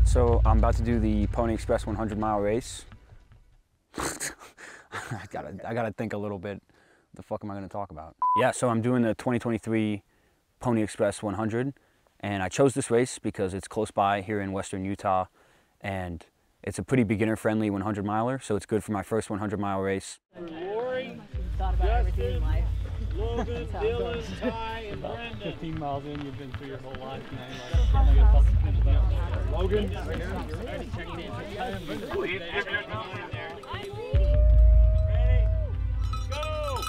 So I'm about to do the Pony Express 100-mile race. I gotta think a little bit. What the fuck am I gonna talk about? Yeah, so I'm doing the 2023 Pony Express 100, and I chose this race because it's close by here in Western Utah, and it's a pretty beginner-friendly 100-miler, so it's good for my first 100-mile race. Rory, thought about everything in life. Logan, Dylan, Ty, and Brendan. 15 miles in, you've been through your whole life. Logan. Ready? Go!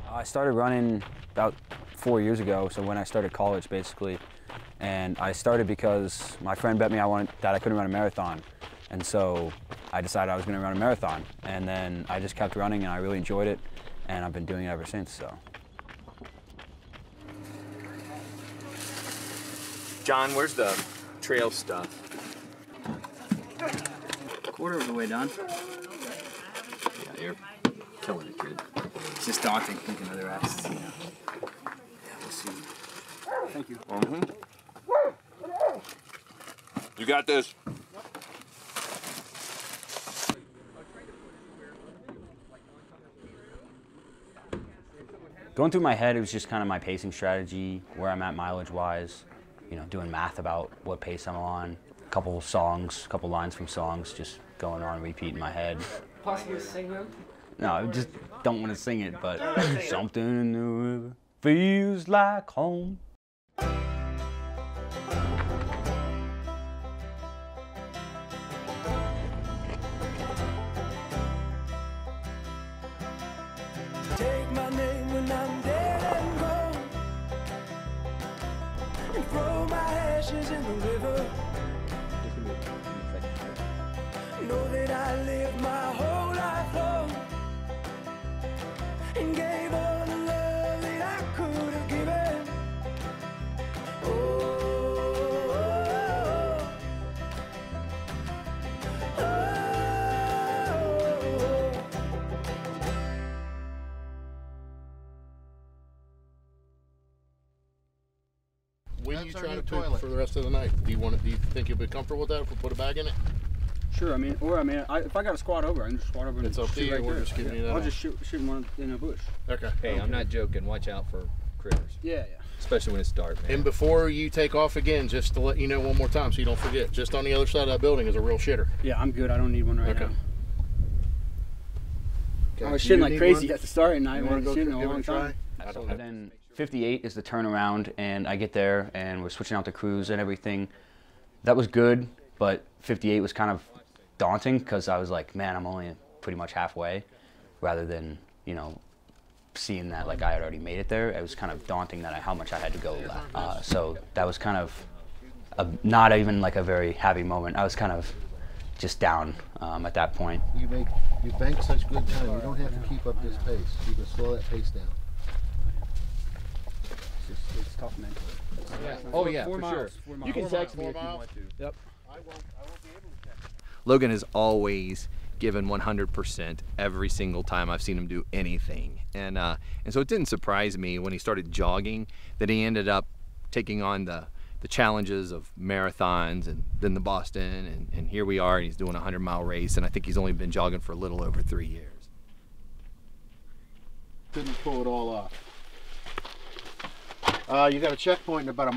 I started running about 4 years ago, so when I started college basically. And I started because my friend bet me that I couldn't run a marathon. And so I decided I was gonna run a marathon. And then I just kept running and I really enjoyed it. And I've been doing it ever since, so. John, where's the trail stuff? Quarter of the way done. Yeah, you're killing it, kid. It's just daunting thinking of the rest. You know. Yeah, we'll see. Thank you. You got this. Going through my head, it was just kind of my pacing strategy, where I'm at mileage-wise, you know, doing math about what pace I'm on, a couple songs, a couple lines from songs, just going on repeat in my head. Possibly sing them? No, I just don't want to sing it, but something in the river feels like home. Take my name when I'm dead and gone, and throw my ashes in the river. Know that I lived my whole life long and gave all the love that I could have given. Oh, oh, oh, oh. When you try to poop for the rest of the night, do you think you'll be comfortable with that if we put a bag in it? Sure, if I got to squat over, I can just squat over and It's up to shoot you, right we're there. just giving you that. I'll just shoot one in a bush. Okay. Hey, I'm not joking. Watch out for critters. Yeah. Especially when it's dark, man. And before you take off again, just to let you know one more time so you don't forget, just on the other side of that building is a real shitter. Yeah, I'm good. I don't need one right now. Okay. I was Do you shitting like need crazy one? at the start, and I You want wasn't to shitting go in a give it long a try? time. And then 58 is the turnaround, and I get there, and we're switching out the crews and everything. That was good, but 58 was kind of daunting, because I was like, man, I'm only pretty much halfway, rather than, you know, seeing that like I had already made it there. It was kind of daunting that how much I had to go left. So that was kind of not even like a very happy moment. I was kind of just down at that point. You bank such good time. You don't have to keep up this pace. You can slow that pace down. It's tough, man. Yeah. Oh yeah, Four for miles, sure. 4 miles. You can text me if you 4 miles? want to. Yep. I won't be able to check. Logan has always given 100% every single time I've seen him do anything, and so it didn't surprise me when he started jogging that he ended up taking on the challenges of marathons and then the Boston, and here we are, and he's doing a 100-mile race, and I think he's only been jogging for a little over 3 years. Couldn't pull it all off. You got a checkpoint in about 1.5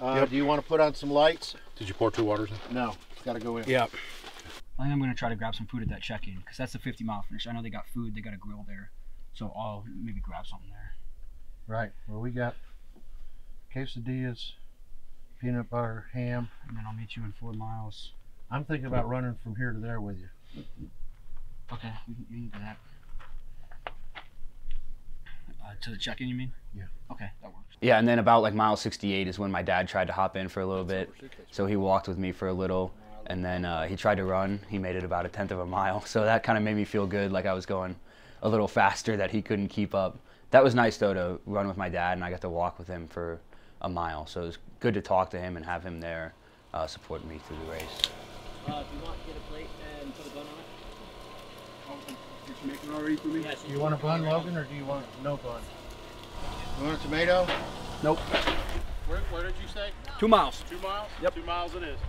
miles. Do you want to put on some lights? Did you pour 2 waters in? No, it's got to go in. Yep. I think I'm going to try to grab some food at that check-in, because that's the 50-mile finish. I know they got food, they got a grill there, so I'll maybe grab something there. Right. Well, we got quesadillas, peanut butter, ham. And then I'll meet you in 4 miles. I'm thinking about running from here to there with you. Okay, we can do that. To the check-in, you mean? Yeah. Okay, that works. Yeah, and then about like mile 68 is when my dad tried to hop in for a little bit. So he walked with me for a little, And then he tried to run. He made it about 1/10 of a mile. So that kind of made me feel good, like I was going a little faster, that he couldn't keep up. That was nice, though, to run with my dad, and I got to walk with him for a mile. So it was good to talk to him and have him there supporting me through the race. Do you want to get a plate and put a bun on it? Did you make it already for me? Do you want a bun, Logan, or do you want no bun? You want a tomato? Nope. Where did you say? 2 miles. 2 miles? Yep. 2 miles it is.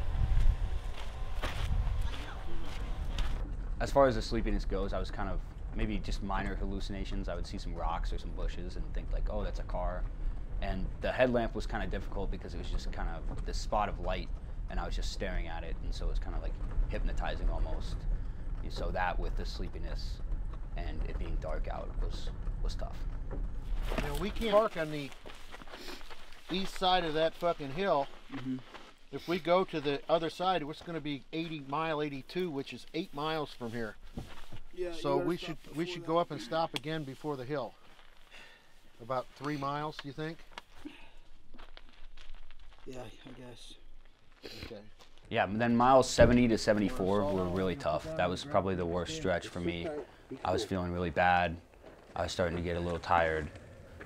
As far as the sleepiness goes, I was kind of maybe just minor hallucinations. I would see some rocks or some bushes and think like, oh, that's a car. And the headlamp was kind of difficult because it was just kind of this spot of light, and I was just staring at it, and so it was kind of like hypnotizing almost. And so that with the sleepiness and it being dark out was tough. You know, we can't park on the east side of that fucking hill. If we go to the other side, it's going to be mile 82, which is 8 miles from here. Yeah, so we should go up and stop again before the hill. About 3 miles, do you think? Yeah, I guess. Okay. Yeah, and then miles 70 to 74 were really tough. That was probably the worst stretch for me. I was feeling really bad. I was starting to get a little tired,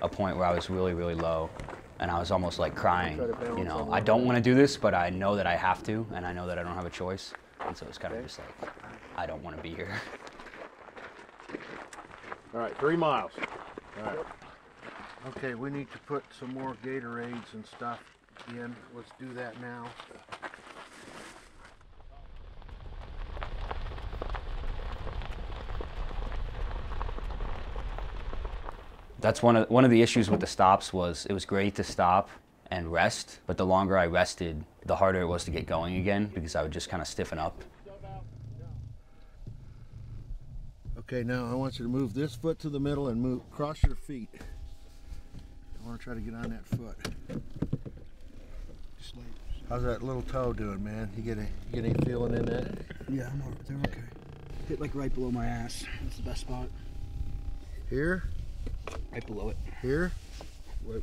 a point where I was really, really low. And I was almost like crying, you know, I don't want to do this, but I know that I have to, and I know that I don't have a choice. And so it's kind of just like, I don't want to be here. All right, 3 miles. All right. Okay, we need to put some more Gatorades and stuff in. Let's do that now. That's one of the issues with the stops was it was great to stop and rest, but the longer I rested, the harder it was to get going again because I would just kind of stiffen up. Okay, now I want you to move this foot to the middle and cross your feet. I want to try to get on that foot. How's that little toe doing, man? You get any feeling in that? Yeah, I'm over there. Okay. Hit like right below my ass. That's the best spot. Here? Right below it. Here?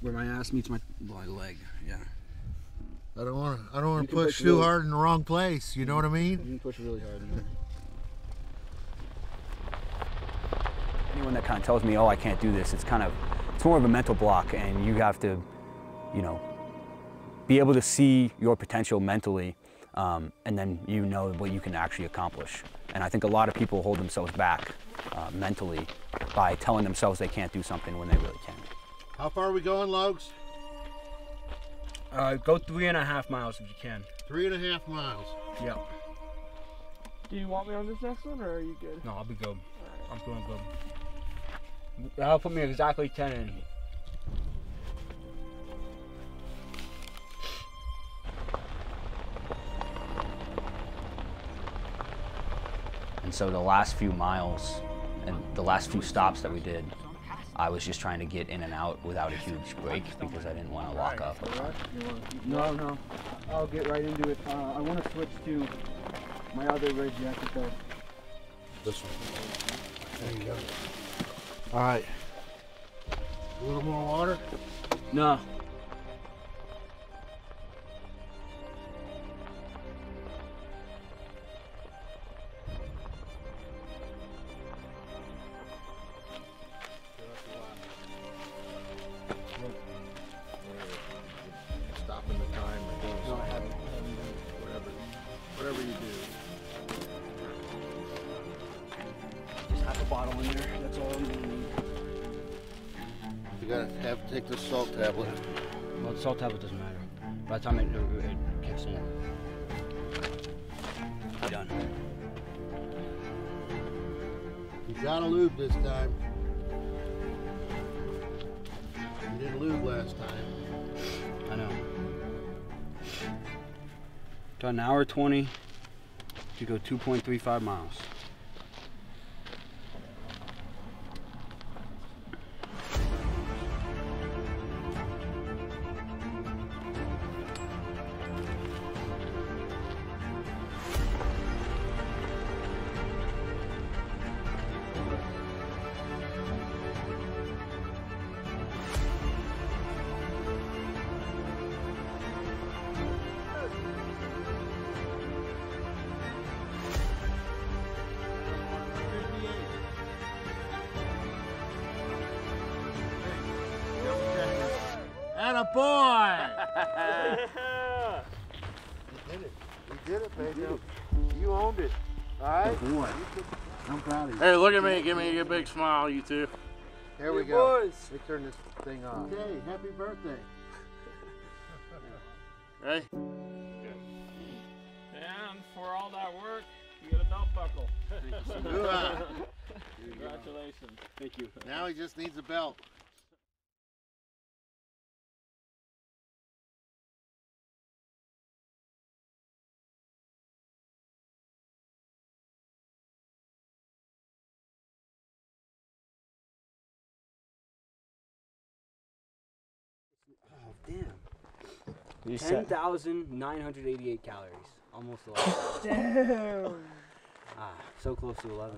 Where my ass meets my leg. Yeah. I don't want to push too hard in the wrong place. You know what I mean? You can push really hard in there. Anyone that kind of tells me, oh, I can't do this, it's more of a mental block, and you have to, you know, be able to see your potential mentally, and then you know what you can actually accomplish. And I think a lot of people hold themselves back mentally by telling themselves they can't do something when they really can. How far are we going, Logs? Go 3.5 miles if you can. 3.5 miles. Yep. Do you want me on this next one, or are you good? No, I'll be good. I'm feeling good. That'll put me exactly 10 in. And so the last few miles and the last few stops that we did, I was just trying to get in and out without a huge break because I didn't want to lock up. No. I'll get right into it. I want to switch to my other red jacket though. This one. There you go. All right. A little more water? No. Stopping the time or doing No, I haven't. whatever you do. Just have a bottle in there. That's all I'm gonna need. You gotta have to take the salt tablet. Well, the salt tablet doesn't matter. By the time it kicks in, I'm done. You gotta lube this time. You didn't lube last time. I know. Done an hour 20 to go 2.35 miles. boy! We did it. We did it, baby. You owned it. All right? Good boy. I'm proud of you. Hey, look at me. Give me a big smile, you two. Here we Good go. boys. We turn this thing on. Okay, happy birthday. Ready? And for all that work, you get a belt buckle. Hoorah. Congratulations. Thank you. Now he just needs a belt. Oh, damn. 10,988 calories. Almost 11. Damn. Ah, so close to 11.